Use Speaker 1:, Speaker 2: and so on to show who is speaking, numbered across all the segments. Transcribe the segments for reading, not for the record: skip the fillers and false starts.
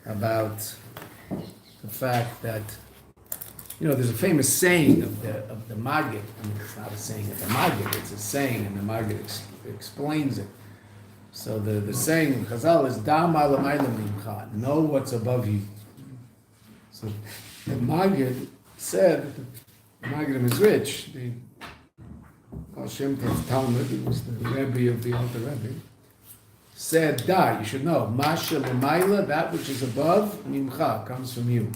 Speaker 1: about the fact that, there's a famous saying of the Maggid. I mean, it's not a saying of the Maggid, it's a saying, and the Maggid explains it. So the saying in Chazal is, Da ma'lamayla mimcha, know what's above you. So the Maggid said, the Maggid is rich, the Baal Shem Tov Talmud, he was the Rebbe of the Alter Rebbe, said, Da, you should know, Masha l'mayla, that which is above, mimcha, comes from you.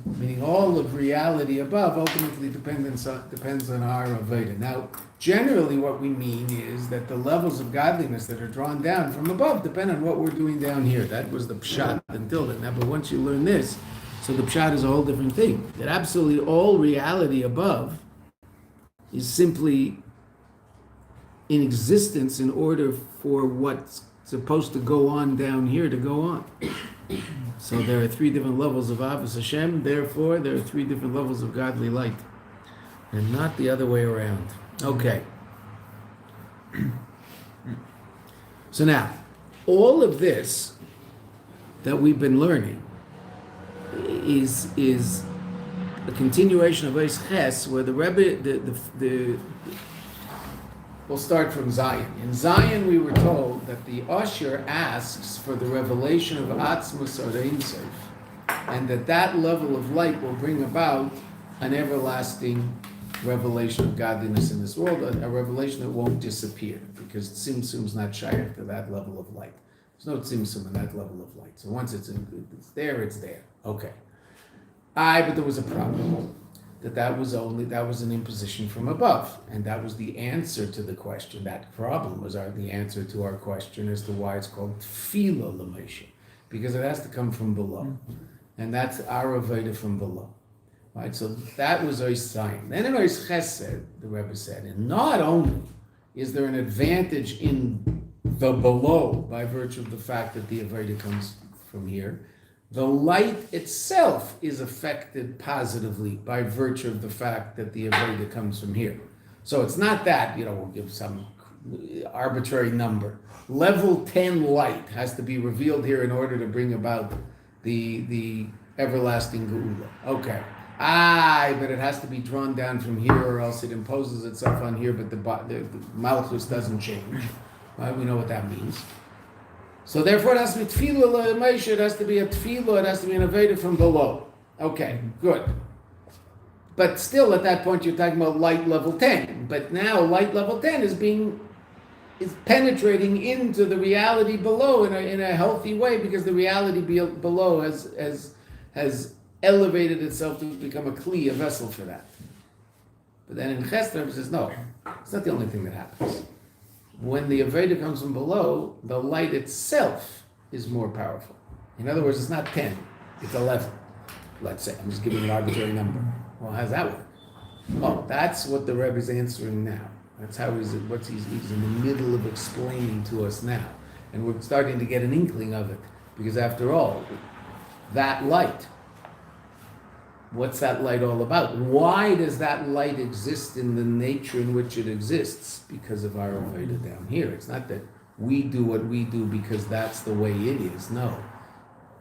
Speaker 1: Meaning all of reality above ultimately depends on our Aveda. Now, generally what we mean is that the levels of godliness that are drawn down from above depend on what we're doing down here. That was the pshat until then. Now, but once you learn this, so the pshat is a whole different thing. That absolutely all reality above is simply in existence in order for what's supposed to go on down here to go on. So there are three different levels of Avos Hashem, therefore there are three different levels of godly light. And not the other way around. Okay. So now, all of this that we've been learning is a continuation of Eis Ches, where the Rebbe, we'll start from Zion. In Zion, we were told that the Usher asks for the revelation of Atzmus or Ein Sof, and that level of light will bring about an everlasting revelation of godliness in this world, a revelation that won't disappear, because Tzimtzum is not shaykh to that level of light. There's no Tzimtzum in that level of light. So once it's there, it's there. Okay. But there was a problem. That was an imposition from above, and that was the answer to the question. That problem was the answer to our question as to why it's called Tefillah L'Moshe, because it has to come from below, and that's our Aveda from below, right? So that was Ois Zion. Then in Ois Chesed, the Rebbe said, and not only is there an advantage in the below by virtue of the fact that the Aveda comes from here, the light itself is affected positively by virtue of the fact that the Aveda comes from here. So it's not that, we'll give some arbitrary number. Level 10 light has to be revealed here in order to bring about the everlasting Geula. Okay. But it has to be drawn down from here or else it imposes itself on here, but the Malchus doesn't change. Right? We know what that means. So therefore it has to be Tefillah L'Moshe, it has to be a Tefillah, it has to be an Aveda from below. Okay, good. But still at that point you're talking about light level 10. But now light level 10 is penetrating into the reality below in a healthy way, because the reality below has elevated itself to become a kli, a vessel for that. But then in Chesed, it says, no, it's not the only thing that happens. When the Aveda comes from below, the light itself is more powerful. In other words, it's not 10, it's 11. Let's say, I'm just giving an arbitrary number. Well, how does that work? Oh, that's what the Rebbe is answering now. That's how he's in the middle of explaining to us now. And we're starting to get an inkling of it. Because after all, that light, what's that light all about? Why does that light exist in the nature in which it exists? Because of our Aveda down here. It's not that we do what we do because that's the way it is. No.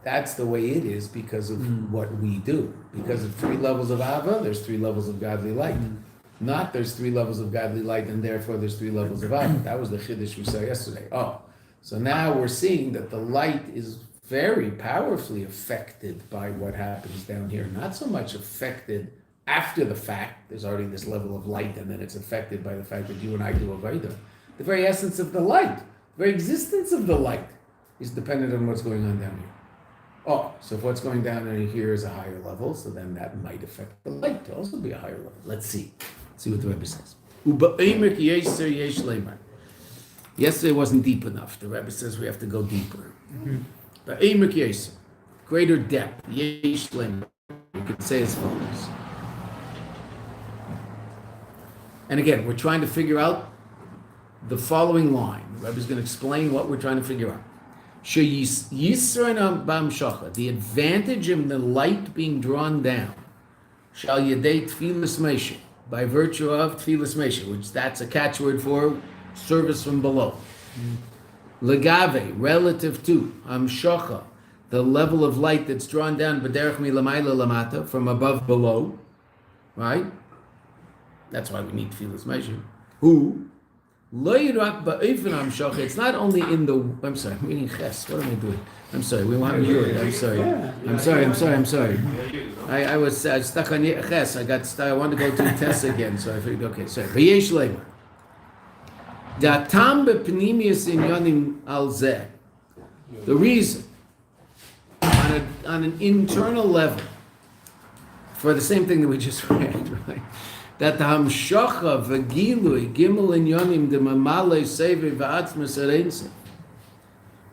Speaker 1: That's the way it is because of what we do. Because of three levels of Ava, there's three levels of godly light. Not there's three levels of godly light and therefore there's three levels of Ava. That was the Chiddush we saw yesterday. So now we're seeing that the light is very powerfully affected by what happens down here. Not so much affected after the fact. There's already this level of light, and then it's affected by the fact that you and I do Aveda. The very essence of the light, the very existence of the light is dependent on what's going on down here. So if what's going down in here is a higher level, so then that might affect the light to also be a higher level. Let's see what the Rebbe says. Yesterday wasn't deep enough. The Rebbe says we have to go deeper. Greater depth. You could say as follows. And again, we're trying to figure out the following line. The Rebbe is going to explain what we're trying to figure out. The advantage of the light being drawn down, shall yedei tfilas Moshe, by virtue of tfilas Moshe, which that's a catchword for service from below. Legave, relative to, amshocha, the level of light that's drawn down b'derech milamayla lamata, from above below, right? That's why we need tefillas measure. Who? Lo yirak ba'ofen hamshacha. It's not only in the. I'm sorry. I'm reading ches. What am I doing? I'm sorry. We want to hear it. I'm sorry. I'm sorry. I was stuck on ches. I got stuck. I wanted to go to Tess again, so I figured. Okay, sorry. V'yesh leimar. Datam bepnimius inyanim al zeh. The reason, on an internal level, for the same thing that we just read, right? That the hamshacha v'gilui gimel inyanim de mamale seve v'atzmas arense.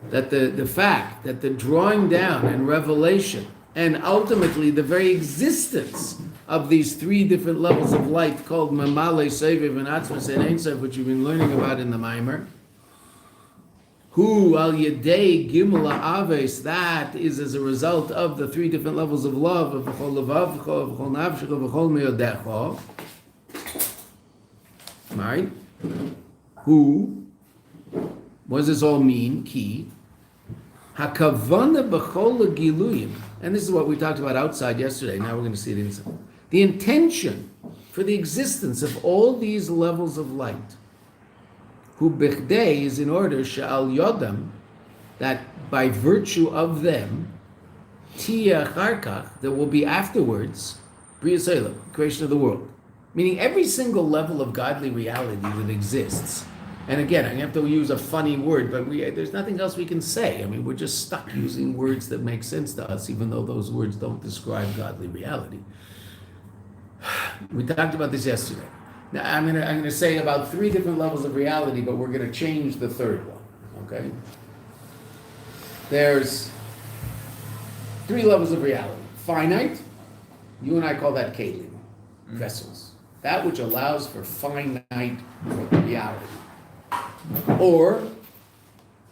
Speaker 1: That the fact that the drawing down and revelation and ultimately the very existence of these three different levels of light called mamale seve v'atzmas arense, which you've been learning about in the Maimer, who al yedei gimel aves, that is as a result of the three different levels of love of v'chol levavcho, v'chol nafshecho, v'chol meyodecho. Right? Who? What does this all mean? Key. Hakavana b'chol giluyim, and this is what we talked about outside yesterday. Now we're going to see it inside. The intention for the existence of all these levels of light. Who bichdei is in order she'al yodam, that by virtue of them, tia charkach, there will be afterwards, Bria Selah, creation of the world. Meaning every single level of godly reality that exists. And again, I have to use a funny word, but there's nothing else we can say. I mean, we're just stuck using words that make sense to us, even though those words don't describe godly reality. We talked about this yesterday. Now, I'm going to say about three different levels of reality, but we're going to change the third one, okay? There's three levels of reality. Finite, you and I call that kelim, vessels. That which allows for finite reality. Or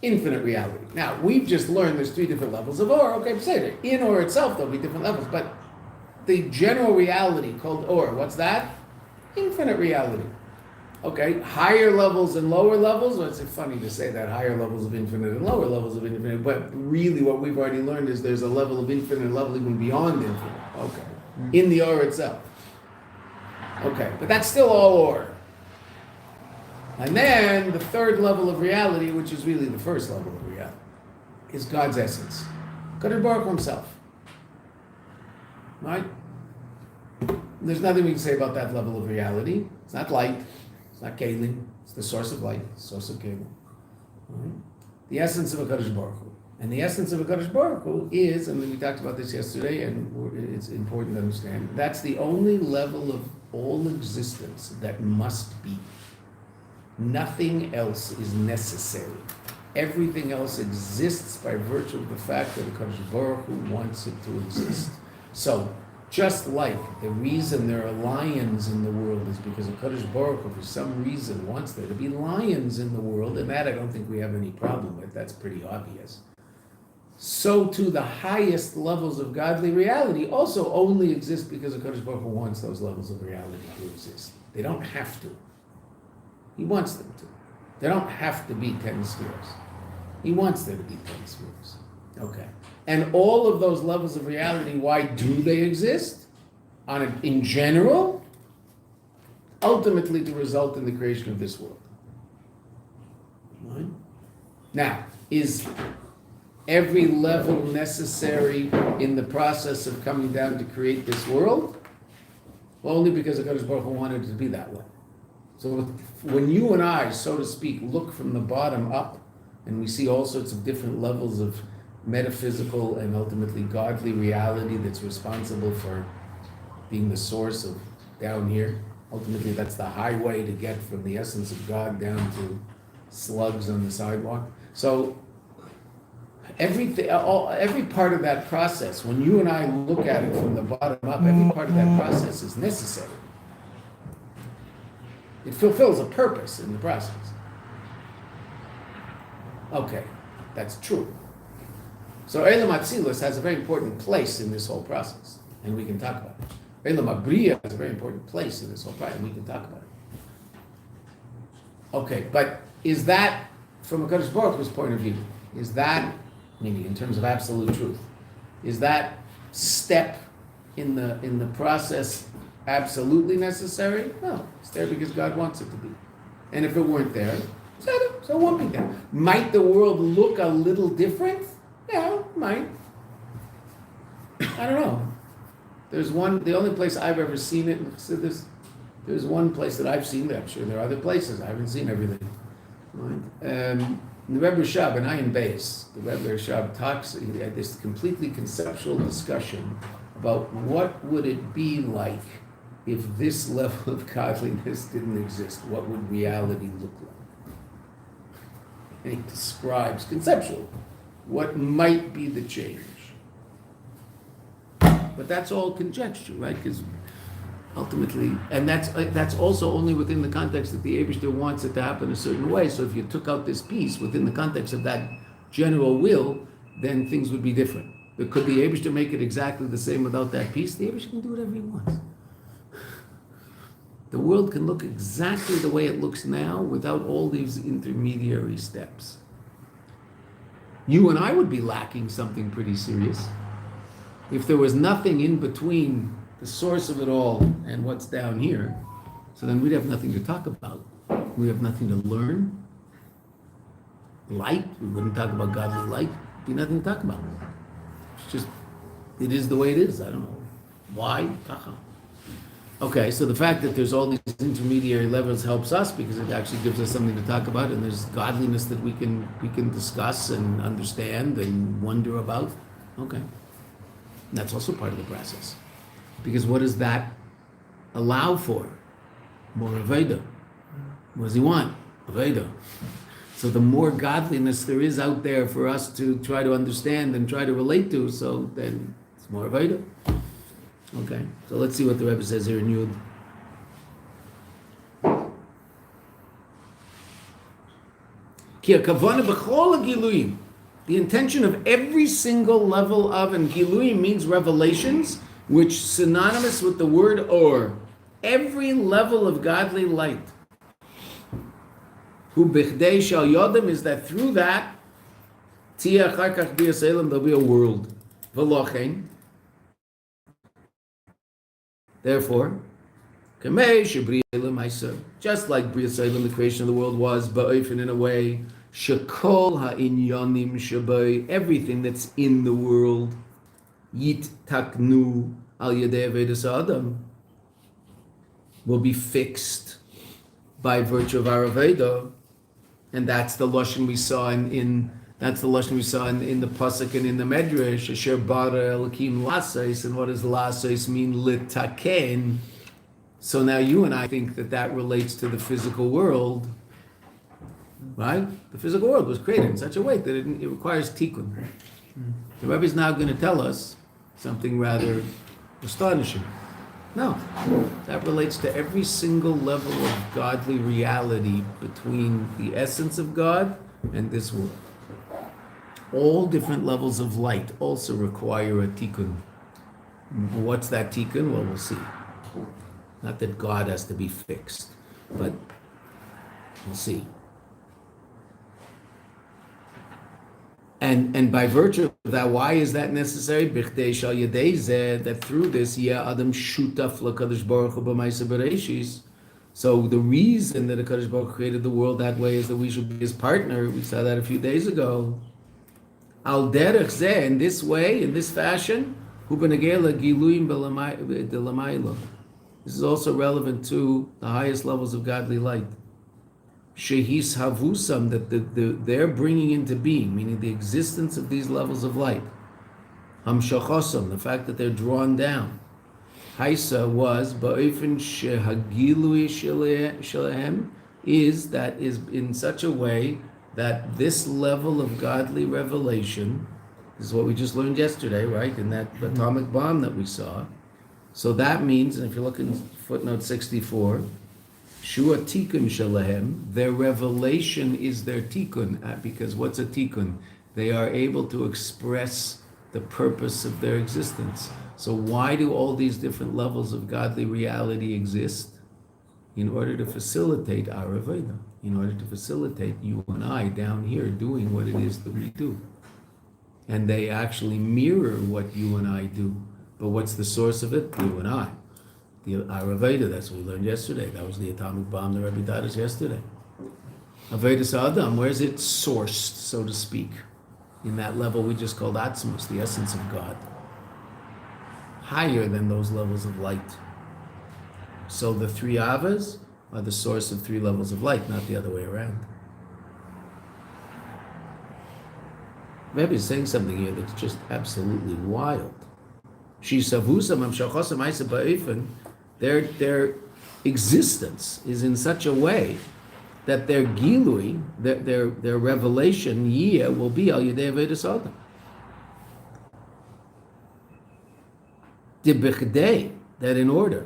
Speaker 1: infinite reality. Now, we've just learned there's three different levels of or. Okay, say it. In or itself, there'll be different levels, but the general reality called or, what's that? Infinite reality. Okay, higher levels and lower levels. Well, it's funny to say that, higher levels of infinite and lower levels of infinite, but really what we've already learned is there's a level of infinite level even beyond infinite. Okay, in the or itself. Okay, but that's still all or. And then the third level of reality, which is really the first level of reality, is God's essence. Rabbi Baruch himself. Right? There's nothing we can say about that level of reality. It's not light. It's not kelim. It's the source of light, the source of kelim. Right? The essence of HaKadosh Baruch Hu. And the essence of HaKadosh Baruch Hu is, and we talked about this yesterday, and it's important to understand, that's the only level of all existence that must be. Nothing else is necessary. Everything else exists by virtue of the fact that HaKadosh Baruch Hu wants it to exist. So, just like the reason there are lions in the world is because HaKadosh Baruch Hu, for some reason, wants there to be lions in the world, and that I don't think we have any problem with. That's pretty obvious. So too, the highest levels of godly reality also only exist because HaKadosh Baruch Hu wants those levels of reality to exist. They don't have to. He wants them to. They don't have to be 10 spheres. He wants there to be 10 spheres. Okay. And all of those levels of reality, why do they exist? In general, ultimately to result in the creation of this world. Right? Now, is every level necessary in the process of coming down to create this world? Well, only because HaKadosh Baruch Hu wanted it to be that way. So when you and I, so to speak, look from the bottom up, and we see all sorts of different levels of metaphysical and ultimately godly reality that's responsible for being the source of down here. Ultimately, that's the highway to get from the essence of God down to slugs on the sidewalk. So every part of that process, when you and I look at it from the bottom up, every part of that process is necessary. It fulfills a purpose in the process. Okay, that's true. So Eilam Atzilus has a very important place in this whole process, and we can talk about it. Eilam Abriya has a very important place in this whole process, and we can talk about it. Okay, but is that, from a HaKadosh Baruch Hu's point of view, is that meaning in terms of absolute truth, is that step in the process absolutely necessary? No, it's there because God wants it to be. And if it weren't there, so it won't be there. Might the world look a little different? Yeah, it might. I don't know. The only place I've ever seen it in Chassidus, there's one place that I've seen it. I'm sure there are other places. I haven't seen everything. Right? The Rebbe Shab and Ayin Beis, the Rebbe Shab talks, he had this completely conceptual discussion about what would it be like if this level of godliness didn't exist. What would reality look like? And he describes conceptually what might be the change. But that's all conjecture, right? Because ultimately, and that's also only within the context that the Eibishter wants it to happen a certain way. So if you took out this piece within the context of that general will, then things would be different. But could the Eibishter make it exactly the same without that piece? The Eibishter can do whatever he wants. The world can look exactly the way it looks now without all these intermediary steps. You and I would be lacking something pretty serious. If there was nothing in between the source of it all and what's down here, so then we'd have nothing to talk about. We have nothing to learn. Light, we wouldn't talk about godly light. There'd be nothing to talk about. It's just, it is the way it is. I don't know why. Okay, so the fact that there's all these intermediary levels helps us because it actually gives us something to talk about, and there's godliness that we can discuss and understand and wonder about. Okay. And that's also part of the process. Because what does that allow for? More Aveda. What does he want? Aveda. So the more godliness there is out there for us to try to understand and try to relate to, so then it's more Aveda. Okay, so let's see what the Rebbe says here in Yud. Ki hakavana b'chol hagiluyim. The intention of every single level of, and Gilui means revelations, which synonymous with the word or. Every level of godly light. Hu bichdei shal yodem is that through that, tia achar kach b'yas elam, there'll be a world. V'lochein. Therefore, kamei shebri elam ma'isa, just like b'yas elam, the creation of the world was, ba'ofen in a way, Shekol ha'inyanim shabai, everything that's in the world, yit taknu al yedei avedas adam, will be fixed by virtue of our aveda, and that's the lashon we saw in the pasuk and in the medrash. Asher bara Elokim lasais, and what does lasais mean? Litaken. So now you and I think that relates to the physical world. Right? The physical world was created in such a way that it requires tikkun. The Rebbe is now going to tell us something rather astonishing. No, that relates to every single level of godly reality between the essence of God and this world. All different levels of light also require a tikkun. What's that tikkun? Well, we'll see. Not that God has to be fixed, but we'll see. And by virtue of that, why is that necessary? Bichdei shal yedei zeh, that through this, adam shutaf lakadosh baruch hu b'maaseh bereishis. So the reason that the Kadosh Baruch Hu created the world that way is that we should be his partner. We saw that a few days ago. Al derech zeh, in this way, in this fashion, hu b'negei lagiluyim delamaylo. This is also relevant to the highest levels of godly light. Shehis havusam, that they're bringing into being, meaning the existence of these levels of light. Hamshachosam, the fact that they're drawn down. Haisa was ba'ofen shehagilui shelehem, is in such a way that this level of godly revelation, this is what we just learned yesterday, right? In that atomic bomb that we saw. So that means, and if you look in footnote 64, Shua tikkun shalahem, their revelation is their tikkun, because what's a tikkun? They are able to express the purpose of their existence. So why do all these different levels of godly reality exist? In order to facilitate our avodah, in order to facilitate you and I down here doing what it is that we do. and they actually mirror what you and I do. But what's the source of it? You and I. The Ayurveda, that's what we learned yesterday. That was the atomic bomb the Rebbe taught us yesterday. Avedis Adam, where's it sourced, so to speak? In that level we just called Atzmus, the essence of God. Higher than those levels of light. So the three Avas are the source of three levels of light, not the other way around. Rebbe is saying something here that's just absolutely wild. Their existence is in such a way that their gilui, their revelation, will be al yedei avodas adam. That in order,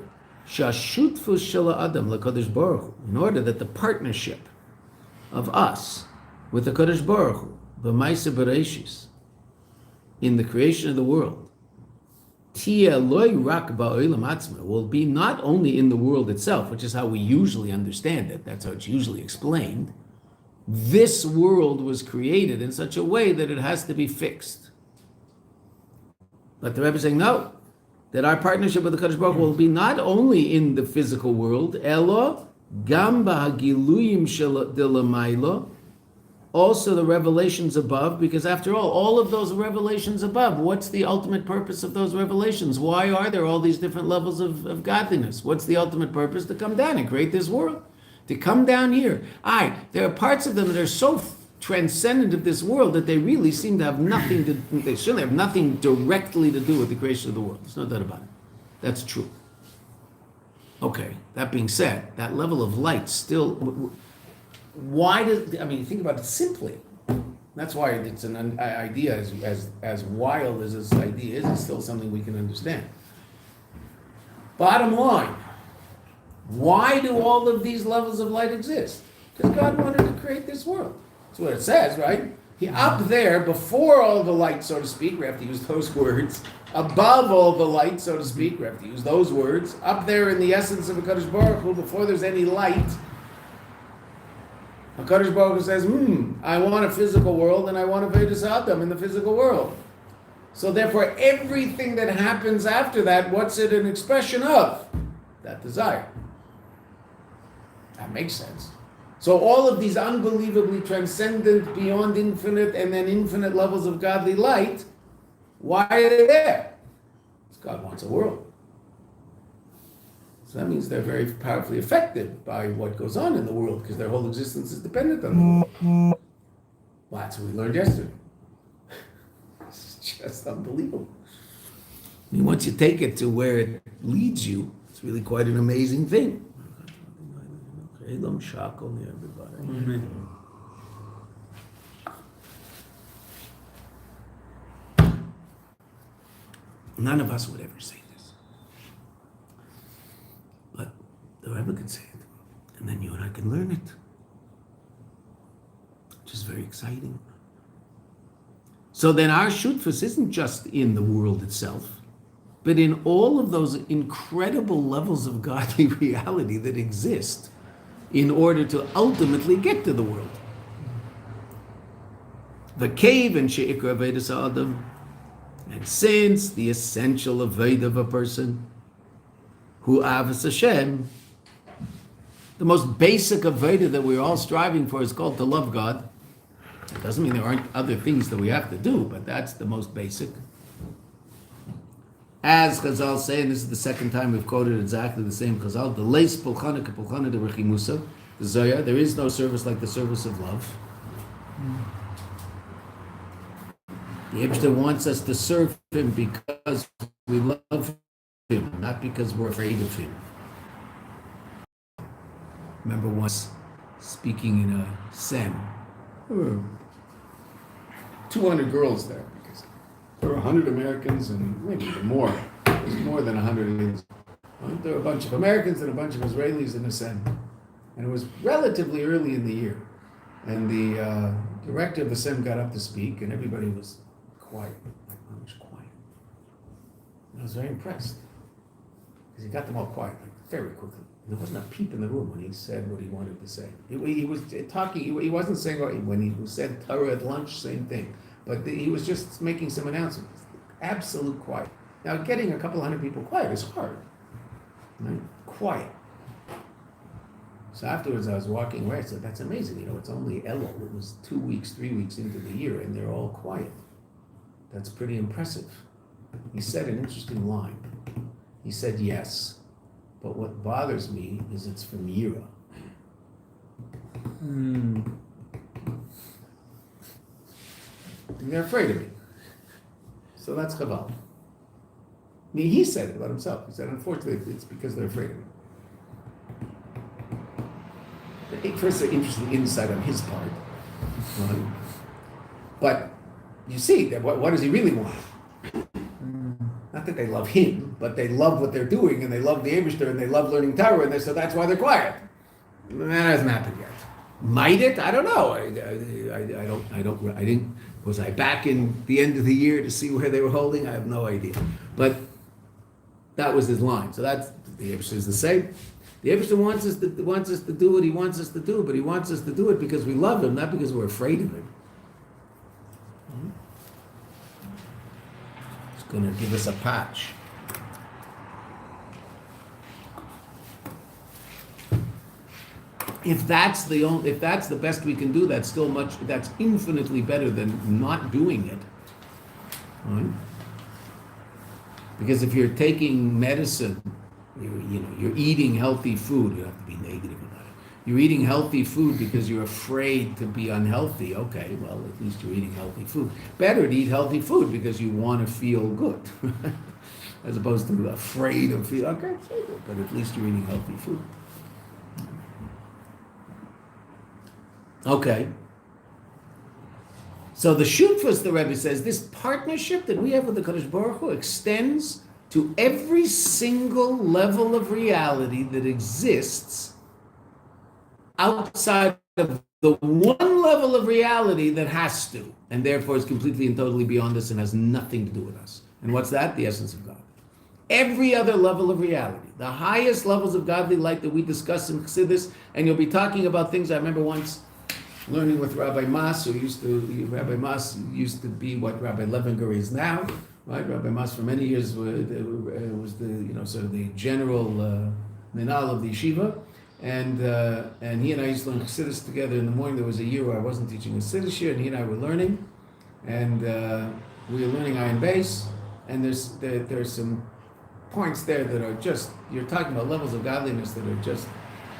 Speaker 1: in order that the partnership of us with the Kadosh Baruch Hu, b'maaseh bereshis, in the creation of the world, will be not only in the world itself, which is how we usually understand it, that's how it's usually explained. This world was created in such a way that it has to be fixed. But the Rebbe is saying, no, that our partnership with the Kadosh Baruch Hu will be not only in the physical world, elo gam b'hagiluyim shel delamaylo, also the revelations above, because after all of those revelations above, what's the ultimate purpose of those revelations? Why are there all these different levels of godliness? What's the ultimate purpose? To come down and create this world. To come down here. There are parts of them that are so transcendent of this world that they really seem to have nothing to, they certainly have nothing directly to do with the creation of the world. There's no doubt about it. That's true. Okay, that being said, that level of light still, think about it simply. That's why it's an idea as wild as this idea is, it's still something we can understand. Bottom line, why do all of these levels of light exist? Because God wanted to create this world. That's what it says, right? Up there, before all the light, so to speak, we have to use those words. Above all the light, so to speak, we have to use those words. Up there in the essence of HaKadosh Baruch Hu, before there's any light, HaKadosh Baruch Hu says, I want a physical world and I want a Vedas Adam in the physical world. So therefore, everything that happens after that, what's it an expression of? That desire. That makes sense. So all of these unbelievably transcendent, beyond infinite, and then infinite levels of godly light, why are they there? Because God wants a world. So that means they're very powerfully affected by what goes on in the world, because their whole existence is dependent on the world. Well, that's what we learned yesterday. It's just unbelievable. I mean, once you take it to where it leads you, it's really quite an amazing thing. Everybody. None of us would ever say this. But the Rebbe could say it. And then you and I can learn it. Which is very exciting. So then our shutfus isn't just in the world itself, but in all of those incredible levels of godly reality that exist in order to ultimately get to the world. The cave and she'ikra Vedas Adam. And since the essential Aveda of a person, who avas Hashem, the most basic Aveda that we're all striving for is called to love God. It doesn't mean there aren't other things that we have to do, but that's the most basic. As Chazal say, and this is the second time we've quoted exactly the same Chazal, the leis pulchana kepulchana de rechimusa, the Zohar, there is no service like the service of love. The Eibshter wants us to serve him because we love him, not because we're afraid of him. Remember once speaking in a Sem, there were 200 girls there. Because there were 100 Americans and maybe even more. It was more than 100 Indians. There were a bunch of Americans and a bunch of Israelis in a Sem. And it was relatively early in the year. And the director of the Sem got up to speak and everybody was quiet. Like, I was quiet. And I was very impressed. Because he got them all quiet, like, very quickly. There wasn't a peep in the room when he said what he wanted to say. He was talking, he wasn't saying, when he said Torah at lunch, same thing. but he was just making some announcements. Absolute quiet. Now, getting a couple hundred people quiet is hard. Right? Quiet. So afterwards, I was walking away. I said, "That's amazing. It's only Elul. It was 2 weeks, 3 weeks into the year, and they're all quiet. That's pretty impressive." He said an interesting line. He said, "Yes, but what bothers me is it's from Yira." They're afraid of me. So that's Chabad. He said it about himself. He said, unfortunately, it's because they're afraid of me. First, an interesting insight on his part. But you see, that what does he really want? Not that they love him, but they love what they're doing, and they love the Eibishter, and they love learning Torah, and so that's why they're quiet. That hasn't happened yet. Might it? I don't know. I didn't. Was I back in the end of the year to see where they were holding? I have no idea. But that was his line. So that's the Eibishter is the same. The Eibishter wants us to do what he wants us to do, but he wants us to do it because we love him, not because we're afraid of him. He's going to give us a patch. If that's the best we can do, that's infinitely better than not doing it. Right? Because if you're taking medicine, you're eating healthy food. You don't have to be negative about it. You're eating healthy food because you're afraid to be unhealthy. Okay, well, at least you're eating healthy food. Better to eat healthy food because you want to feel good, as opposed to afraid of feeling. Okay, but at least you're eating healthy food. Okay. So the Shutfus, the Rebbe says, this partnership that we have with the Kadosh Baruch Hu extends to every single level of reality that exists outside of the one level of reality that has to, and therefore is completely and totally beyond us and has nothing to do with us. And what's that? The essence of God. Every other level of reality, the highest levels of godly light that we discuss in Chassidus, and you'll be talking about things I remember once learning with Rabbi Mas, Rabbi Mas used to be what Rabbi Levinger is now, right? Rabbi Mas for many years was the sort of the general minal of the yeshiva, and he and I used to learn Chassidus together in the morning. There was a year where I wasn't teaching a Chassidus year, and he and I were learning, and we were learning Ayin Beis, and there's some points there that are just, you're talking about levels of godliness that are just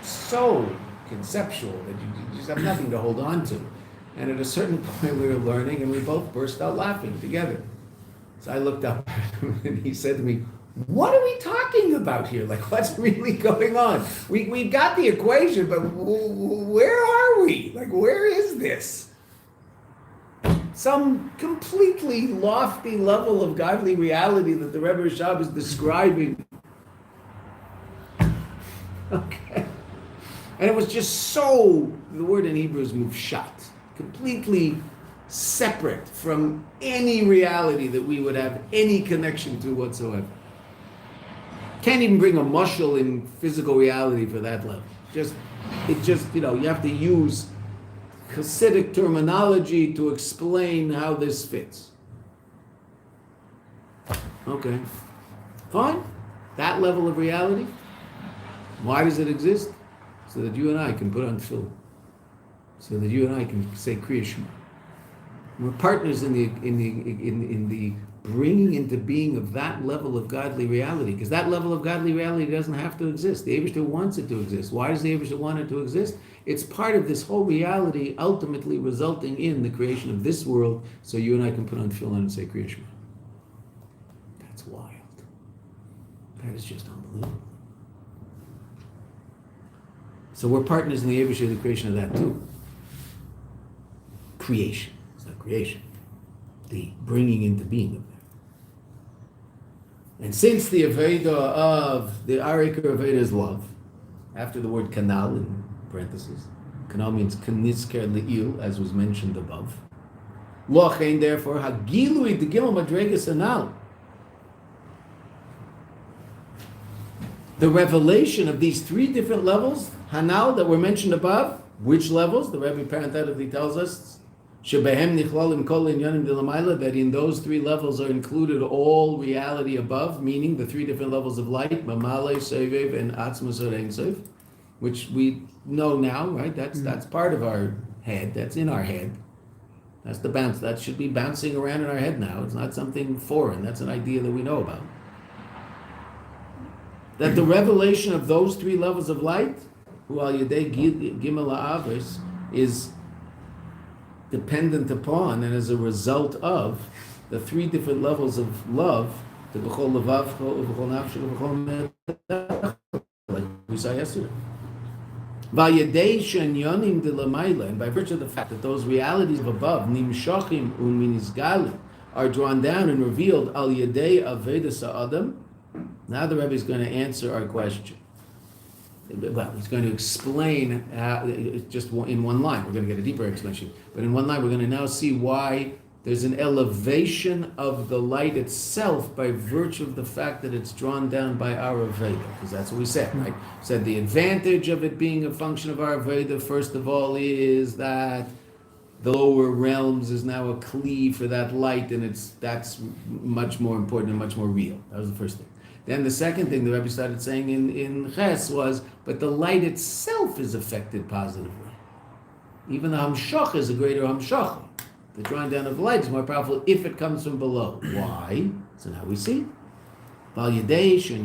Speaker 1: so conceptual that you just have nothing to hold on to. And at a certain point we were learning and we both burst out laughing together. So I looked up at him and he said to me, "What are we talking about here? Like, what's really going on? We got the equation, but where are we? Like, where is this?" Some completely lofty level of godly reality that the Rebbe Rashab is describing. Okay. And it was just so, the word in Hebrew is mufshat, completely separate from any reality that we would have any connection to whatsoever. Can't even bring a mushal in physical reality for that level. You have to use Chassidic terminology to explain how this fits. Okay, fine. That level of reality, why does it exist? So that you and I can put on tefillin. So that you and I can say Kriya Shema. We're partners in the bringing into being of that level of godly reality, because that level of godly reality doesn't have to exist. The Eibishter wants it to exist. Why does the Eibishter want it to exist? It's part of this whole reality, ultimately resulting in the creation of this world, so you and I can put on tefillin and say Kriya Shema. That's wild. That is just unbelievable. So we're partners in the Eibishter, the creation of that too. Creation. It's not creation. The bringing into being of that. And since the Aveda of the Arikar Aveda is love, after the word kanal in parentheses, kanal means kanisker le'il, as was mentioned above. Lochein, therefore, hagilui de gimel madregas anal. The revelation of these three different levels, Hanal, that were mentioned above, which levels? The Rebbe parenthetically tells us Shebehem nichlalim kol inyanim d'lamayla, that in those three levels are included all reality above, meaning the three different levels of light, mamale, sevev, and atzmus or ein sof, which we know now, right? That's part of our head. That's in our head. That's the bounce. That should be bouncing around in our head now. It's not something foreign. That's an idea that we know about. That the revelation of those three levels of light, hu al yedei gimel ha'avis, is dependent upon and as a result of the three different levels of love, the b'chol levavcho, b'chol nafsho, b'chol me'atach, like we saw yesterday. Vayedei shenyonim d'lamayla, and by virtue of the fact that those realities of above, nimshachim u'minizgalim, are drawn down and revealed al yedei avedas ha'adam. Now the Rebbe is going to answer our question. Well, he's going to explain just in one line. We're going to get a deeper explanation. But in one line, we're going to now see why there's an elevation of the light itself by virtue of the fact that it's drawn down by our Veda. Because that's what we said, right? We said the advantage of it being a function of our Veda, first of all, is that the lower realms is now a kli for that light, and that's much more important and much more real. That was the first thing. Then the second thing the Rebbe started saying in Ches was, but the light itself is affected positively. Even the Hamshach is a greater Hamshach. The drawing down of light is more powerful if it comes from below. Why? So now we see. By virtue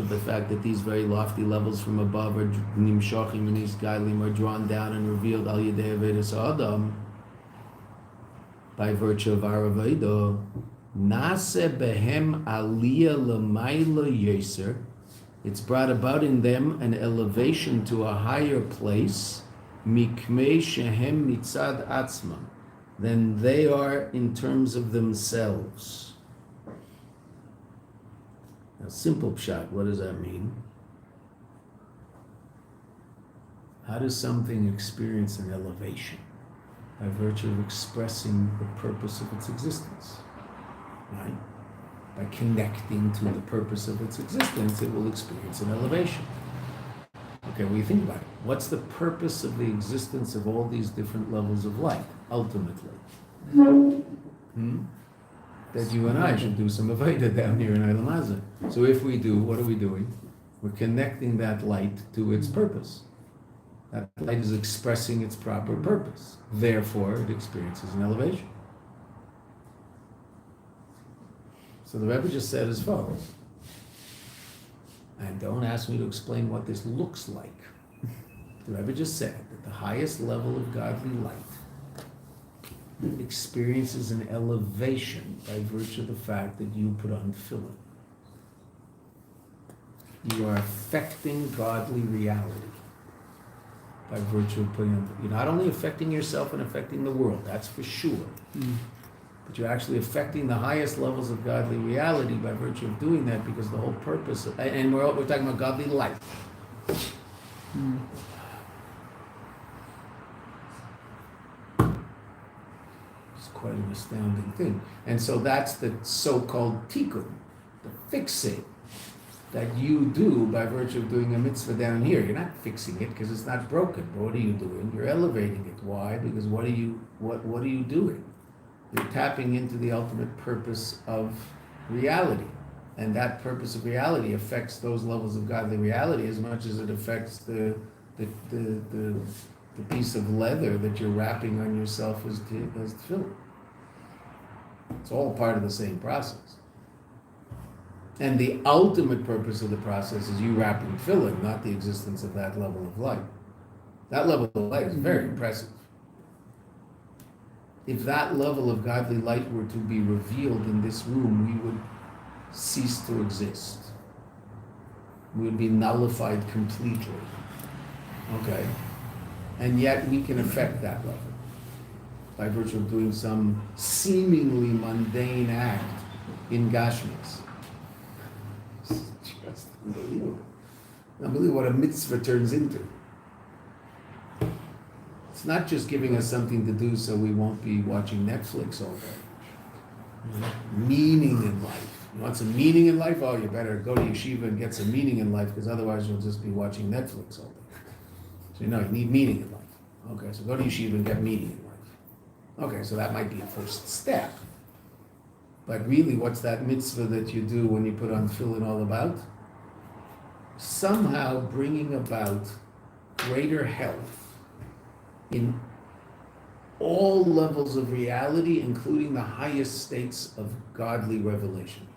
Speaker 1: of the fact that these very lofty levels from above are nimshachim and nisgalim are drawn down and revealed al yedei avedas ha'adam, by virtue of our avodah, Nase behem aliyah l'mayla yeser. It's brought about in them an elevation to a higher place, mikmei shehem mitzad atzmam, than they are in terms of themselves. Now, simple pshat, what does that mean? How does something experience an elevation? By virtue of expressing the purpose of its existence. Right? By connecting to the purpose of its existence, it will experience an elevation. Okay, well, you think about it. What's the purpose of the existence of all these different levels of light, ultimately? That you and I should do some avodah down here in Eilam Hazeh. So if we do, what are we doing? We're connecting that light to its purpose. That light is expressing its proper purpose. Therefore, it experiences an elevation. So the Rebbe just said as follows, and don't ask me to explain what this looks like. The Rebbe just said that the highest level of godly light experiences an elevation by virtue of the fact that you put on tefillin. You are affecting godly reality by virtue of putting on. You're not only affecting yourself and affecting the world, that's for sure. But you're actually affecting the highest levels of godly reality by virtue of doing that, because the whole purpose of, and we're talking about godly life. It's quite an astounding thing. And so that's the so-called tikkun, the fixing that you do by virtue of doing a mitzvah down here. You're not fixing it because it's not broken. But what are you doing? You're elevating it. Why? Because what are you doing? You're tapping into the ultimate purpose of reality. And that purpose of reality affects those levels of godly reality as much as it affects the piece of leather that you're wrapping on yourself as tefillin. It's all part of the same process. And the ultimate purpose of the process is you wrapping tefillin, not the existence of that level of light. That level of light is very impressive. If that level of godly light were to be revealed in this room, we would cease to exist. We would be nullified completely. Okay? And yet we can affect that level by virtue of doing some seemingly mundane act in Gashmis. It's just unbelievable. Unbelievable what a mitzvah turns into. It's not just giving us something to do so we won't be watching Netflix all day. Meaning in life. You want some meaning in life? Oh, you better go to yeshiva and get some meaning in life, because otherwise you'll just be watching Netflix all day. So you need meaning in life. Okay, so go to yeshiva and get meaning in life. Okay, so that might be a first step. But really, what's that mitzvah that you do when you put on tefillin all about? Somehow bringing about greater health in all levels of reality, including the highest states of godly revelations,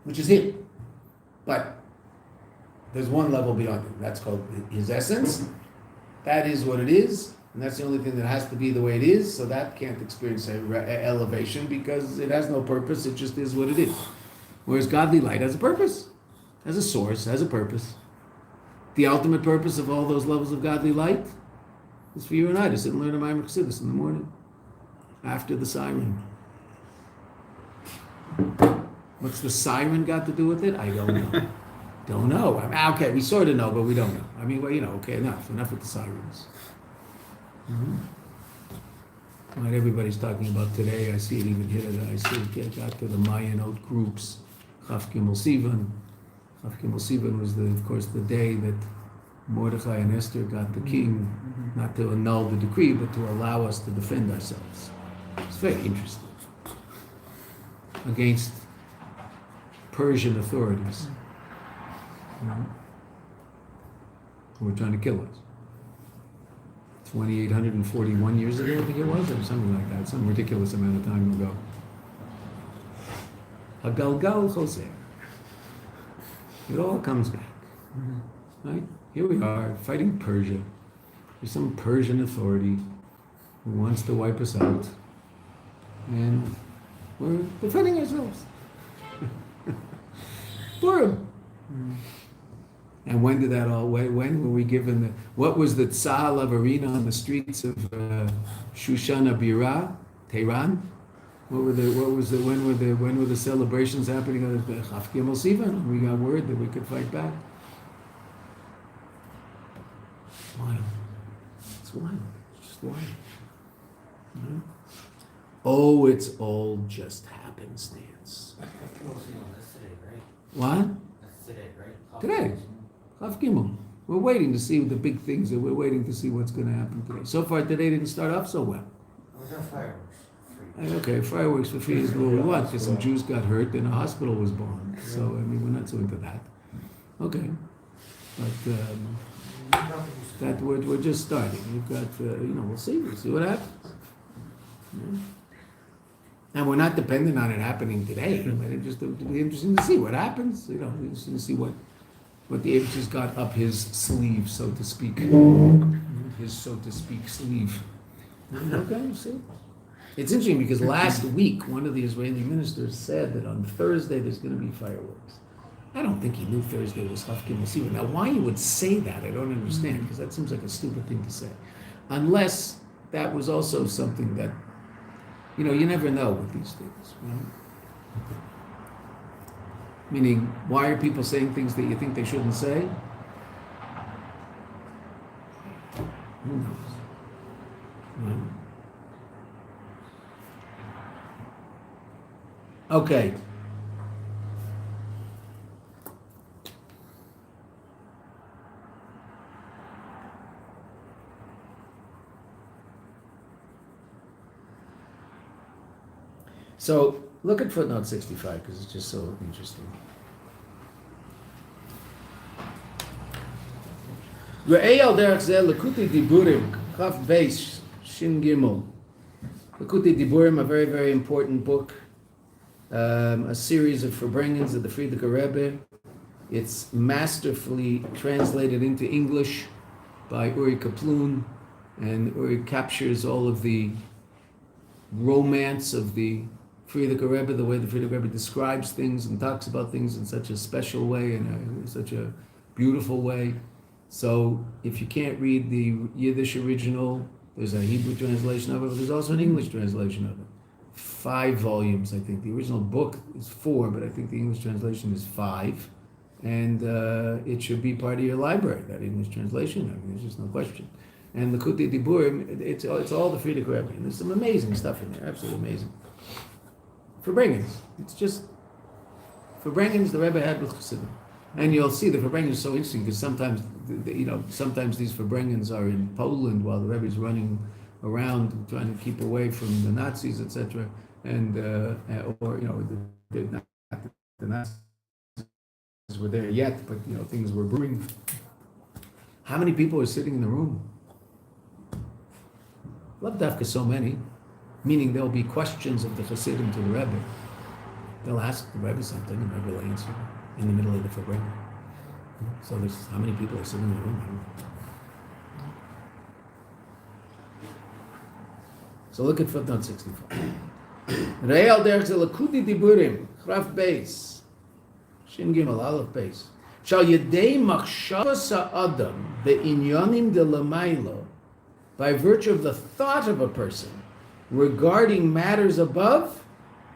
Speaker 1: which is him. But there's one level beyond him. That's called his essence. That is what it is, and that's the only thing that has to be the way it is, so that can't experience elevation because it has no purpose, it just is what it is. Whereas godly light has a purpose, has a source, has a purpose. The ultimate purpose of all those levels of godly light is for you and I to sit and learn a Mayanot Chassidus in the morning, after the siren. What's the siren got to do with it? I don't know. Don't know. I mean, okay, we sort of know, but we don't know. I mean, well, okay, enough with the sirens. What everybody's talking about today, I see it even here, I see it got to the Mayanot groups. Chav Gimel Sivan. Chav Gimel Sivan was, of course, the day that Mordechai and Esther got the king, not to annul the decree, but to allow us to defend ourselves. It's very interesting. Against Persian authorities. Who were trying to kill us. 2,841 years ago, I think it was, or something like that, some ridiculous amount of time ago. Hagalgal Jose. It all comes back. Right? Here we are, fighting Persia. There's some Persian authority who wants to wipe us out. And we're defending ourselves. Purim. And when did that all? When were we given what was the Tzahal of arena on the streets of Shoshana Bira, Tehran? When were the celebrations happening on the Chav Gimel Sivan? We got word that we could fight back. It's wild. It's wild. It's just wild. Mm-hmm. Oh, it's all just happenstance. What?
Speaker 2: That's today, right?
Speaker 1: Today. Chav Gimel. We're waiting to see the big things, that we're waiting to see what's going to happen today. So far today didn't start off so well.
Speaker 2: We're going to fireworks.
Speaker 1: Okay, fireworks for free is what we want, because some Jews got hurt and a hospital was bombed. So, I mean, we're not so into that. Okay. But that we're just starting. You've got, we'll see what happens. Yeah. And we're not dependent on it happening today. But it'll be interesting to see what happens. Interesting to see what the Abish's got up his sleeve, so to speak. His, so to speak, sleeve. Okay, we'll see. It's interesting because last week, one of the Israeli ministers said that on Thursday there's going to be fireworks. I don't think he knew Thursday was Chav Gimel Sivan. Now, why he would say that, I don't understand, because that seems like a stupid thing to say. Unless that was also something that, you never know with these things. Meaning, why are people saying things that you think they shouldn't say? Who knows? Okay. So look at footnote 65 because it's just so interesting. Re'ei al derech zeh Likuti Diburim Chaf Beis Shin Gimel. Likuti Diburim, a very, very important book, a series of Verbringings of the Frierdiker Rebbe. It's masterfully translated into English by RB Kaplan, and Uri captures all of the romance of the Frierdiker Rebbe, the way the Frierdiker Rebbe describes things and talks about things in such a special way and in such a beautiful way. So if you can't read the Yiddish original, there's a Hebrew translation of it, but there's also an English translation of it. 5 volumes, I think. The original book is 4, but I think the English translation is 5. And it should be part of your library, that English translation. I mean, there's just no question. And the Likuti Diburim, it's all the Frierdiker Rebbe. And there's some amazing stuff in there, absolutely amazing. Verbringings. It's just Verbringings the Rebbe had with Chassidim. And you'll see the Farbrengen is so interesting because sometimes, sometimes these Farbrengens are in Poland while the Rebbe is running around trying to keep away from the Nazis, etc. And or not the Nazis were there yet, but things were brewing. How many people are sitting in the room? Lav dafka so many, meaning there'll be questions of the Chassidim to the Rebbe. They'll ask the Rebbe something, and the Rebbe will answer in the middle of the Farbrengen. So there's how many people are sitting in the room? So look at footnote 64. Re'al derech ze lakudi diburim, chraf beis, shin gimel aleph beis. Shal yedei machshavas ha'adam be'inyanim de lamaylo, by virtue of the thought of a person regarding matters above,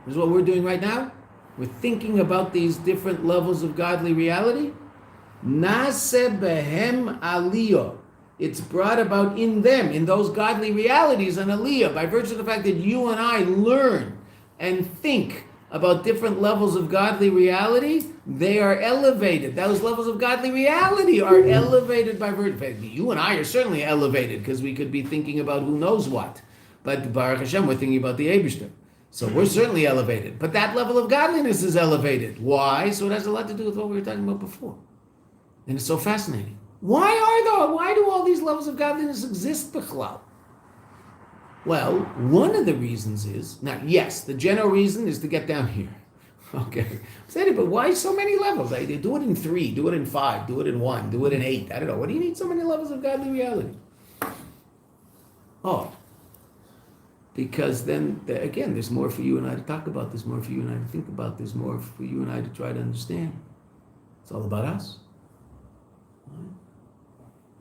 Speaker 1: is what we're doing right now. We're thinking about these different levels of godly reality. Nase behem aliyah. It's brought about in them, in those godly realities, an aliyah, by virtue of the fact that you and I learn and think about different levels of godly reality. They are elevated. Those levels of godly reality are elevated by virtue. In fact, you and I are certainly elevated because we could be thinking about who knows what. But Baruch Hashem, we're thinking about the Eibishter. So we're certainly elevated. But that level of godliness is elevated. Why? So it has a lot to do with what we were talking about before. And it's so fascinating. Why do all these levels of godliness exist, Bichlal? Well, one of the reasons is, now yes, the general reason is to get down here. Okay. But why so many levels? They do it in 3, do it in 5, do it in 1, do it in 8. I don't know. What do you need so many levels of godly reality? Oh. Because then, again, there's more for you and I to talk about, there's more for you and I to think about, there's more for you and I to try to understand. It's all about us.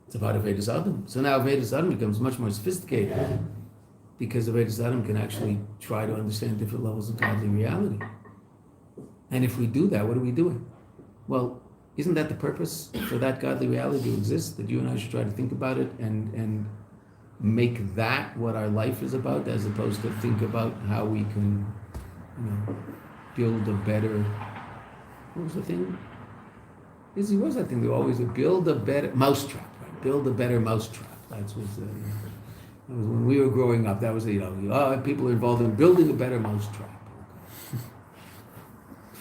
Speaker 1: It's about Avedas Adam. So now Avedas Adam becomes much more sophisticated because Avedas Adam can actually try to understand different levels of godly reality. And if we do that, what are we doing? Well, isn't that the purpose for that godly reality to exist? That you and I should try to think about it and make that what our life is about, as opposed to think about how we can, build a better. What was the thing? What was that thing? They always build a better mousetrap. Right? Build a better mousetrap. That was when we were growing up. That was people are involved in building a better mousetrap.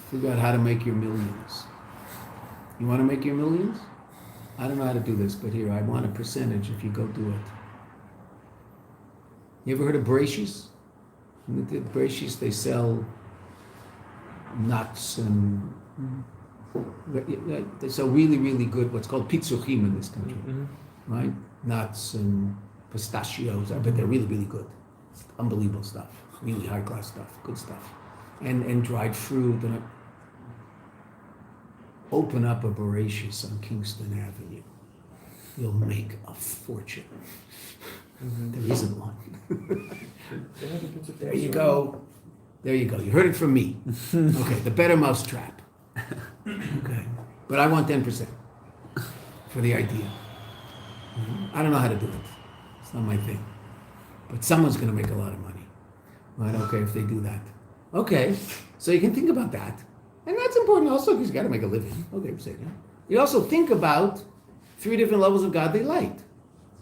Speaker 1: Figure out how to make your millions. You want to make your millions? I don't know how to do this, but here, I want a percentage if you go do it. You ever heard of Brachis? Brachis, they sell nuts and they sell really, really good, what's called pitzuchim in this country, right? Nuts and pistachios, but they're really, really good. Unbelievable stuff, really high-class stuff, good stuff. And dried fruit. And open up a Bereshis on Kingston Avenue. You'll make a fortune. There isn't one. There you go. There you go. You heard it from me. Okay, the better mousetrap. Okay, but I want 10% for the idea. I don't know how to do it. It's not my thing. But someone's going to make a lot of money. Right? Okay, if they do that. Okay, so you can think about that. And that's important also because you got to make a living. Okay, say that. You also think about 3 different levels of godly light.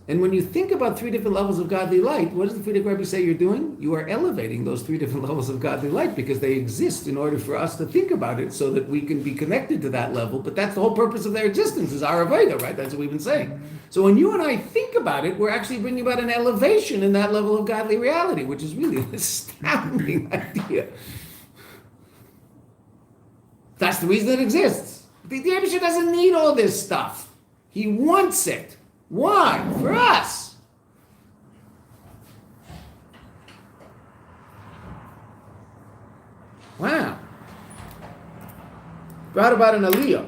Speaker 1: And when you think about 3 different levels of godly light, what does the Frierdiker Rebbe say you're doing? You are elevating those 3 different levels of godly light because they exist in order for us to think about it so that we can be connected to that level. But that's the whole purpose of their existence, is our Avodah, right? That's what we've been saying. So when you and I think about it, we're actually bringing about an elevation in that level of godly reality, which is really an astounding idea. That's the reason it exists. The Eibusher doesn't need all this stuff. He wants it. Why? For us. Wow. Brought about an aliyah.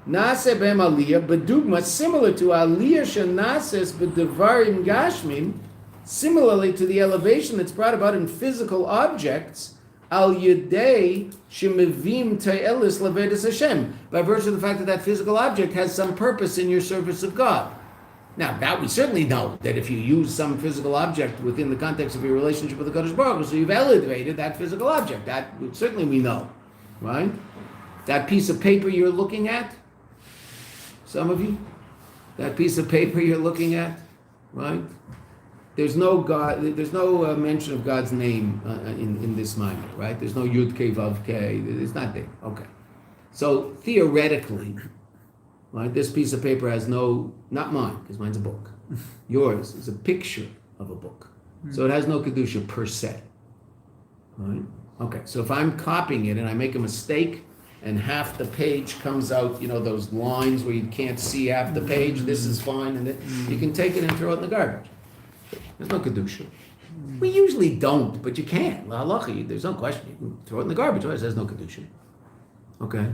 Speaker 1: Nase b'hem aliyah, b'dugma, similar to aliyah shenases b'devarim gashmim, similarly to the elevation that's brought about in physical objects, al yedei shemevim te'elis levedas Hashem, by virtue of the fact that that physical object has some purpose in your service of God. Now, that we certainly know that if you use some physical object within the context of your relationship with the Kadosh Baruch Hu, so you've elevated that physical object. That certainly we know, right? That piece of paper you're looking at, Some of you? That piece of paper you're looking at, right? There's no God. There's no mention of God's name in this minor, right? There's no Yud Kei Vav Kei. It's not there. Okay. So theoretically, right, this piece of paper has no, not mine, because mine's a book. Yours is a picture of a book. So it has no Kedusha per se. Right? Okay, so if I'm copying it and I make a mistake and half the page comes out, those lines where you can't see half the page, this is fine, and you can take it and throw it in the garbage. There's no Kedusha. We usually don't, but you can. La halacha, there's no question. You can throw it in the garbage. Otherwise, there's no Kedusha. Okay?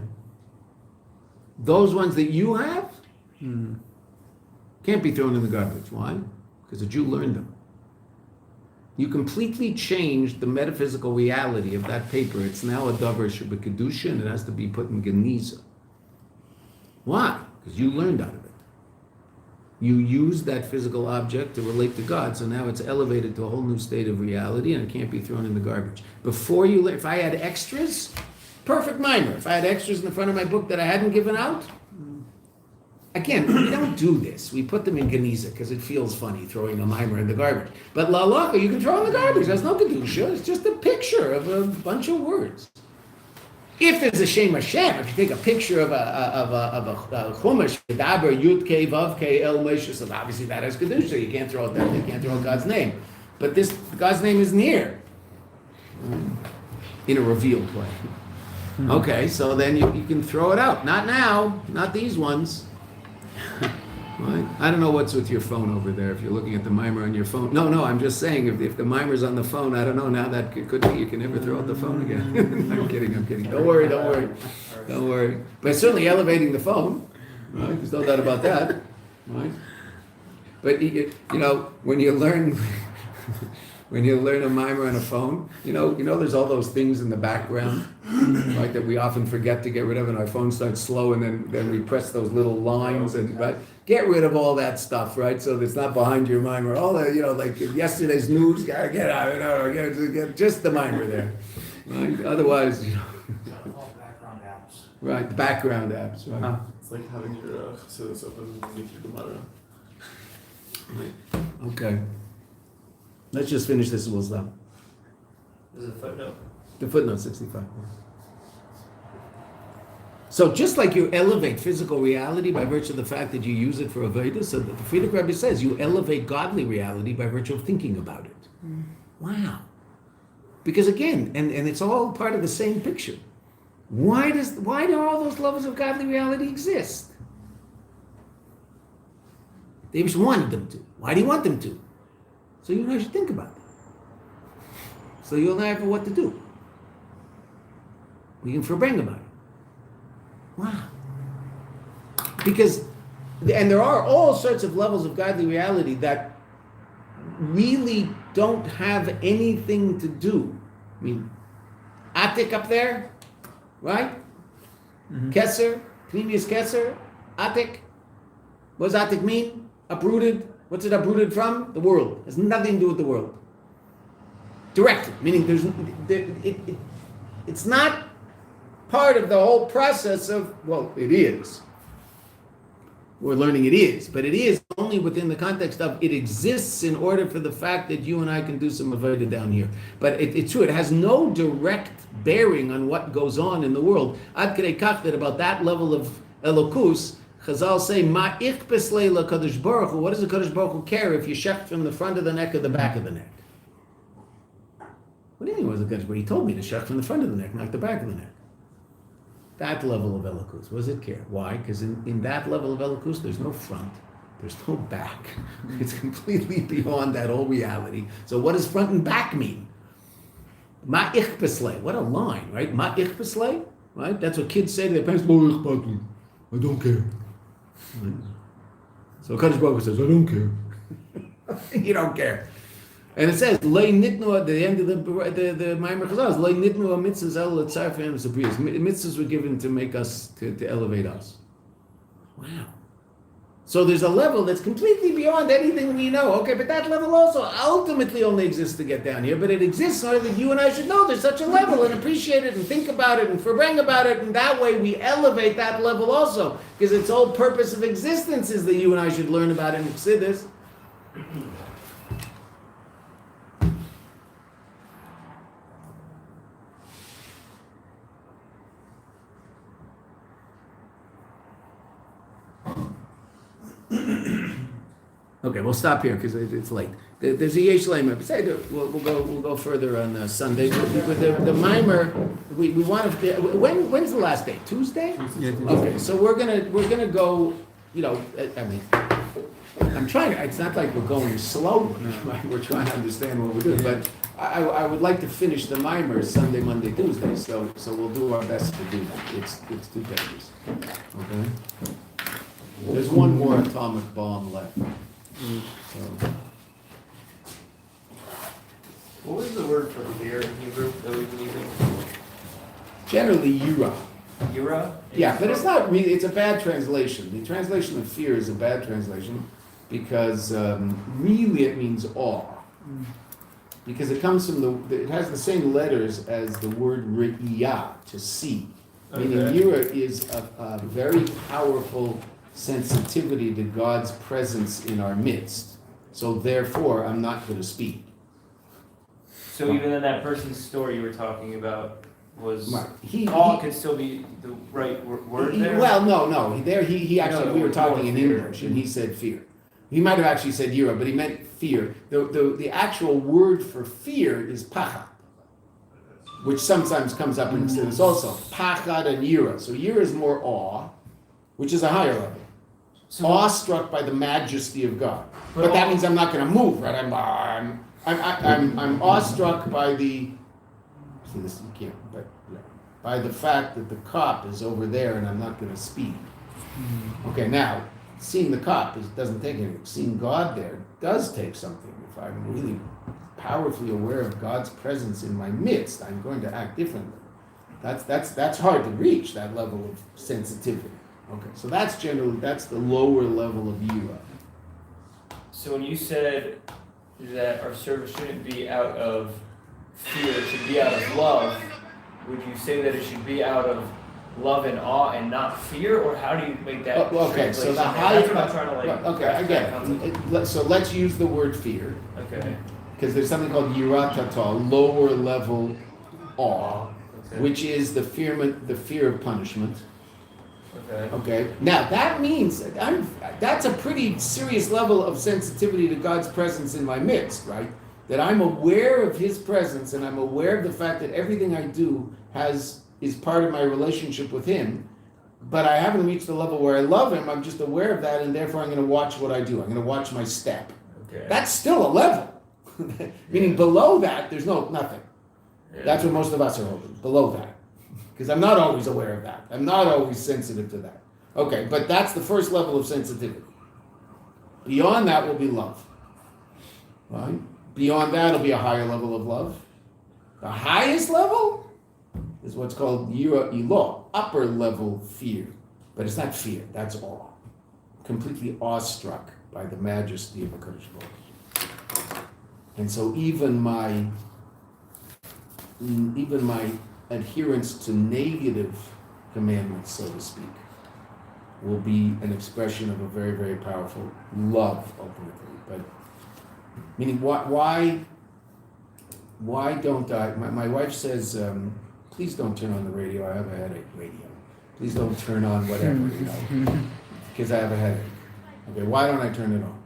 Speaker 1: Those ones that you have can't be thrown in the garbage. Why? Because a Jew learned them. You completely changed the metaphysical reality of that paper. It's now a davar shebekadusha, and it has to be put in geniza. Why? Because you learned out of it. You used that physical object to relate to God, so now it's elevated to a whole new state of reality, and it can't be thrown in the garbage. Before you, if I had extras, perfect mimer. If I had extras in the front of my book that I hadn't given out, again, we don't do this. We put them in Geniza because it feels funny throwing a mimer in the garbage. But La Lacha, you can throw in the garbage. There's no Kedusha. It's just a picture of a bunch of words. If it's a Shem Hashem, if you take a picture of a Chumash, Daber, Yud Kei, Vav Kei, El Moshe, so obviously that has Kedusha. You can't throw it there. You can't throw out God's name. But this, God's name is near. In a revealed way. Okay, so then you can throw it out. Not now. Not these ones. Right? I don't know what's with your phone over there, if you're looking at the mimer on your phone. No, I'm just saying, if the mimer's on the phone, I don't know, now that could be, you can never throw out the phone again. I'm kidding. Don't worry. But it's certainly elevating the phone, right? There's no doubt about that, right? But, when you learn... When you learn a mimer on a phone, there's all those things in the background, right, that we often forget to get rid of, and our phone starts slow, and then we press those little lines, and right, get rid of all that stuff, right, so that it's not behind your mimer. All that, like yesterday's news, gotta get out, get just the mimer there, right? Otherwise,
Speaker 2: All background apps.
Speaker 1: Right, the background apps, right?
Speaker 3: It's like having your Chassidus open beneath your Gemara.
Speaker 1: Right. Okay. Let's just finish this and we'll stop.
Speaker 2: There's a footnote.
Speaker 1: The footnote 65. So just like you elevate physical reality by virtue of the fact that you use it for Avodah, so the Friedrich Rebbe says you elevate godly reality by virtue of thinking about it. Wow. Because again, and it's all part of the same picture. Why do all those levels of godly reality exist? They just wanted them to. Why do you want them to? So you know you should think about it. So you'll know what to do. We can forbring about it. Wow. Because, and there are all sorts of levels of godly reality that really don't have anything to do. I mean, Atik up there, right? Keser, Pnimius Keser, Atik. What does Atik mean? Uprooted. What's it uprooted from? The world. It has nothing to do with the world. Directly, meaning it's not part of the whole process of, well, it is. We're learning it is, but it is only within the context of it exists in order for the fact that you and I can do some avodah down here. But it's true, it has no direct bearing on what goes on in the world. Ad kedei kach that about that level of elokus, Chazal say, Ma ich beslei la Kadosh Baruch Hu. What does the Kadosh Baruch Hu care if you shecht from the front of the neck or the back of the neck? What do you mean, what was the Kadosh Baruch Hu? He told me to shecht from the front of the neck, not the back of the neck. That level of elokus. What does it care? Why? Because in that level of elokus, there's no front, there's no back. It's completely beyond that whole reality. So what does front and back mean? Ma ich beslei. What a line, right? Ma ich beslei, right? That's what kids say to their parents. Oh, ich beslei. I don't care. So Kadosh Baruch Hu says, I don't care. You don't care. And it says, Lei nitnu at the end of the Maimer Chazal, Lei nitnu mitzvahs el letzarfim sabriyas. Mitzvahs were given to make us, to elevate us. Wow. So there's a level that's completely beyond anything we know. Okay, but that level also ultimately only exists to get down here, but it exists in order that you and I should know there's such a level and appreciate it and think about it and forbring about it, and that way we elevate that level also, because its whole purpose of existence is that you and I should learn about it in Chassidus. Okay, we'll stop here because it's late. There's a yesh lema. We'll go further on Sunday. But the mimer, we want to. When's the last day? Tuesday?
Speaker 3: Yeah,
Speaker 1: Okay, so we're gonna go. I mean, I'm trying. It's not like we're going slow. Right? We're trying to understand what we're doing. But I would like to finish the mimer Sunday, Monday, Tuesday. So we'll do our best to do that. It's 2 pages. Okay. There's one more atomic bomb left. So.
Speaker 2: What was the word for fear in Hebrew that we've been using?
Speaker 1: Generally, yura.
Speaker 2: Yura?
Speaker 1: Yeah, but it's not really. It's a bad translation. The translation of fear is a bad translation because really it means awe. Because it comes from it has the same letters as the word re'iyah, to see. Meaning yura is a very powerful sensitivity to God's presence in our midst. So therefore, I'm not going to speak.
Speaker 2: So even in that person's story you were talking about was
Speaker 1: right.
Speaker 2: awe could still be the right word there?
Speaker 1: Well, no. He actually,
Speaker 2: No,
Speaker 1: we were talking in
Speaker 2: fear.
Speaker 1: English, and he said fear. He might have actually said yira, but he meant fear. The actual word for fear is pachad, which sometimes comes up in Chassidus also. Pachad and yira. So yira is more awe, which is a higher level.
Speaker 2: So
Speaker 1: Awestruck by the majesty of God. But that means I'm not going to move, right? I'm awestruck by the. See this you can't, but yeah, by the fact that the cop is over there and I'm not going to speak. Okay, now seeing the cop doesn't take anything. Seeing God there does take something. If I'm really powerfully aware of God's presence in my midst, I'm going to act differently. That's hard to reach, that level of sensitivity. Okay, so that's the lower level of yira.
Speaker 2: So when you said that our service shouldn't be out of fear, it should be out of love, would you say that it should be out of love and awe and not fear, or how do you make that
Speaker 1: Okay, so
Speaker 2: translation?
Speaker 1: the highest.
Speaker 2: That's what I'm trying to
Speaker 1: Okay, I get it. So let's use the word fear.
Speaker 2: Okay.
Speaker 1: Because there's something called yiratata, lower level awe, which is the fear of punishment. Okay. Now that means that's a pretty serious level of sensitivity to God's presence in my midst, right? That I'm aware of His presence and I'm aware of the fact that everything I do is part of my relationship with Him, but I haven't reached the level where I love Him. I'm just aware of that, and therefore I'm going to watch what I do. I'm going to watch my step.
Speaker 2: Okay.
Speaker 1: That's still a level. Meaning below that, there's nothing.
Speaker 2: Yeah.
Speaker 1: That's what most of us are holding, below that. Because I'm not always aware of that. I'm not always sensitive to that. Okay, but that's the first level of sensitivity. Beyond that will be love. Right? Beyond that will be a higher level of love. The highest level is what's called yira ilah, upper level fear. But it's not fear, that's awe. Completely awestruck by the majesty of HaKadosh Baruch Hu. And so even my adherence to negative commandments, so to speak, will be an expression of a very, very powerful love, ultimately. But meaning, why don't I? My wife says, please don't turn on the radio. I have a headache. Radio. Please don't turn on whatever, because I have a headache. Okay, why don't I turn it on?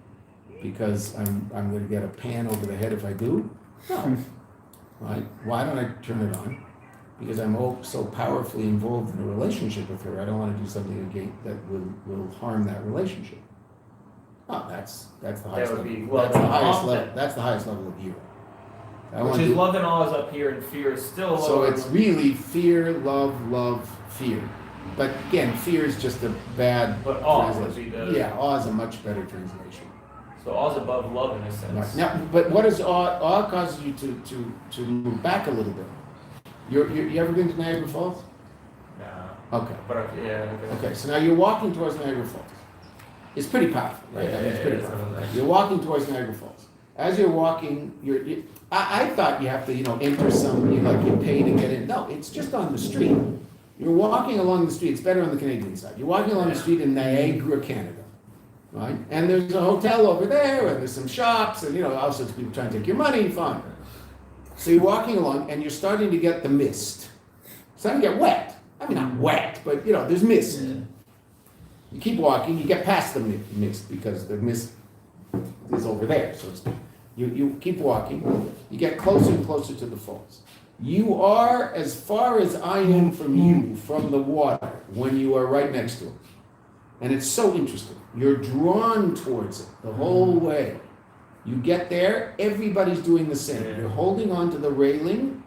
Speaker 1: Because I'm going to get a pan over the head if I do? No. Right? Why don't I turn it on? Because I'm so powerfully involved in a relationship with her. I don't want to do something again that will harm that relationship. Oh, that's the highest level. That's the highest level. That's the highest level of you.
Speaker 2: Which is love and awe is up here, and fear is still lower.
Speaker 1: So it's really fear, love, fear. But again, fear is just a bad
Speaker 2: but awe
Speaker 1: translation.
Speaker 2: would be
Speaker 1: Yeah, awe is a much better translation.
Speaker 2: So awe is above love in a sense.
Speaker 1: Right. Now, but what does awe? Awe causes you to move back a little bit. You ever been to Niagara Falls?
Speaker 2: Nah.
Speaker 1: Okay.
Speaker 2: But yeah.
Speaker 1: Okay. So now you're walking towards Niagara Falls. is pretty powerful, right? I mean, it's pretty powerful. You're walking towards Niagara Falls. As you're walking, I thought you have to, enter you pay to get in. No, it's just on the street. You're walking along the street. It's better on the Canadian side. You're walking along the street in Niagara, Canada, right? And there's a hotel over there, and there's some shops, and all sorts of people trying to take your money. Fine. So you're walking along, and you're starting to get the mist. Starting to get wet. I mean, not wet, but there's mist. Yeah. You keep walking. You get past the mist because the mist is over there, so to speak. You keep walking. You get closer and closer to the falls. You are as far as I am from you, from the water, when you are right next to it. And it's so interesting. You're drawn towards it the whole way. You get there, everybody's doing the same. You're holding on to the railing,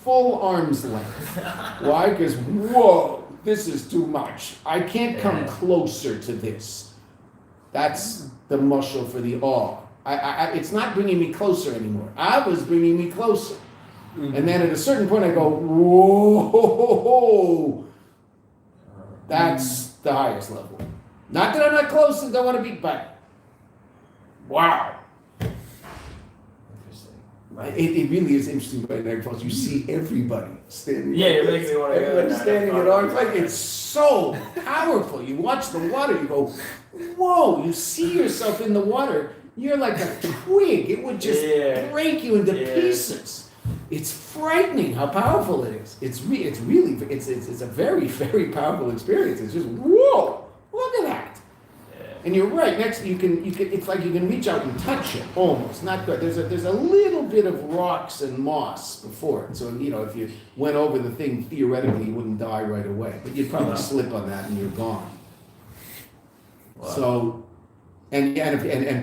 Speaker 1: full arm's length. Why? Because, whoa, this is too much. I can't come closer to this. That's the mushal for the awe. It's not bringing me closer anymore. I was bringing me closer. And then at a certain point I go, whoa, that's the highest level. Not that I'm not close and don't want to be, but wow. It really is interesting by Niagara Falls. You see everybody standing.
Speaker 2: Yeah, you're making me want to go.
Speaker 1: Everybody standing at arm's length. It's so powerful. You watch the water, you go, whoa, you see yourself in the water. You're like a twig. It would just break you into pieces. It's frightening how powerful it is. It's a very, very powerful experience. It's just, whoa, look at that. Yeah. And you're right, next you can it's like you can reach out and touch it almost. Not good. There's a little bit of rocks and moss before it. So if you went over the thing, theoretically you wouldn't die right away. But you'd probably slip on that and you're gone. Wow. So and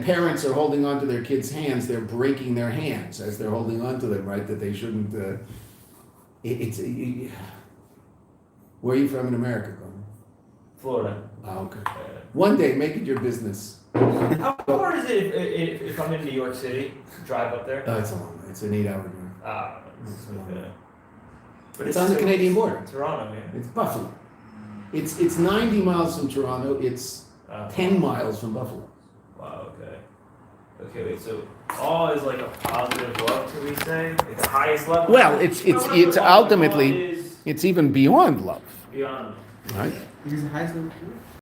Speaker 1: parents are holding on to their kids' hands. They're breaking their hands as they're holding on to them, right? That they shouldn't. Where are you from in America, Gordon?
Speaker 2: Florida.
Speaker 1: Oh, okay. One day, make it your business.
Speaker 2: How far is it if I'm in New York City? Drive up there?
Speaker 1: Oh, it's a long way. It's an 8-hour drive.
Speaker 2: Okay. But
Speaker 1: it's on the Canadian border.
Speaker 2: Toronto, yeah.
Speaker 1: It's Buffalo. It's 90 miles from Toronto. It's 10 miles from Buffalo.
Speaker 2: Wow, okay. Okay, wait, so awe is like a positive love, can we say? It's the highest level?
Speaker 1: Well, it's ultimately, it's even beyond love.
Speaker 2: Beyond.
Speaker 1: Right?
Speaker 3: Because the highest level.